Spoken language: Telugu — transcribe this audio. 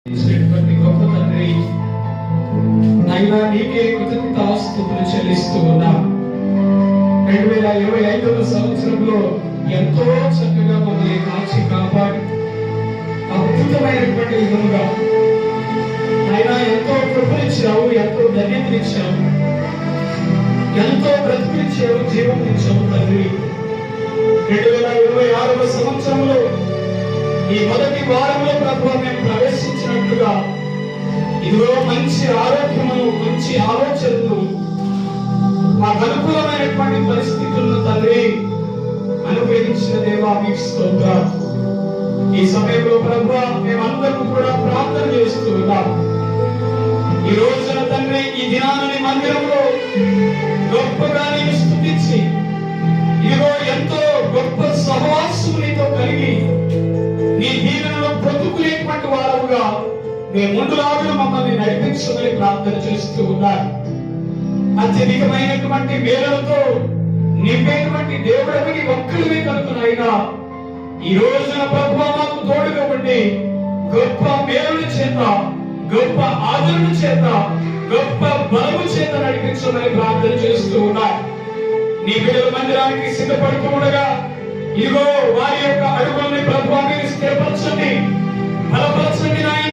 గొప్ప తండ్రి నైనా నీకే కృతజ్ఞతాస్తుతులు చెల్లిస్తూ ఉన్నా. 2025వ సంవత్సరంలో ఎంతో చక్కగా మమ్మల్ని కాచి కాపాడి అద్భుతమైనటువంటి విధముగా ఆయన ఎంతో కృపనిచ్చావు, ఎంతో ధన్యతనిచ్చావు, ఎంతో బ్రతికించావు, జీవనిచ్చావు తండ్రి. 2026వ సంవత్సరంలో ఈ మొదటి వారంలో ప్రభువా మేము ప్రవేశించినట్లుగా ఇదిగో మంచి ఆరోగ్యమును, మంచి ఆలోచనలు, మాకు అనుకూలమైనటువంటి పరిస్థితులను తండ్రి అనుగ్రహించిన దేవా మీకు స్తోత్రం. ఈ సమయంలో ప్రభువా మేమందరం కూడా ప్రార్థన చేస్తూ ఉన్నాం. ఈ రోజున తండ్రి ఈ దినాన్ని మందిరంలో గొప్పగా నేను స్తుతించి ఇదిగో ఎంతో గొప్ప సహవాసం నీతో కలిగి నీ దీవెనలో బ్రతుకులేటువంటి వారుగా మేము ముందులాగా మమ్మల్ని నడిపించమని ప్రార్థన చేస్తూ ఉన్నారు. అత్యధికమైనటువంటి మేలులతో నింపేటువంటి దేవుడికి ఒక్కడివి కనుకనైనా ఈ రోజున ప్రభువా మాకు తోడుగా ఉండి గొప్ప మేలుల చేత, గొప్ప ఆదరణ చేత, గొప్ప బలము చేత నడిపించమని ప్రార్థన చేస్తూ ఉన్నారు. నీ బిడ్డల మందిరానికి సిద్ధపడుతూ ఉండగా ఇదిగో వారి యొక్క అడుగుల్ని ప్రభువా మీరు స్థిరపరచండి, బలపరచండి నాయనా.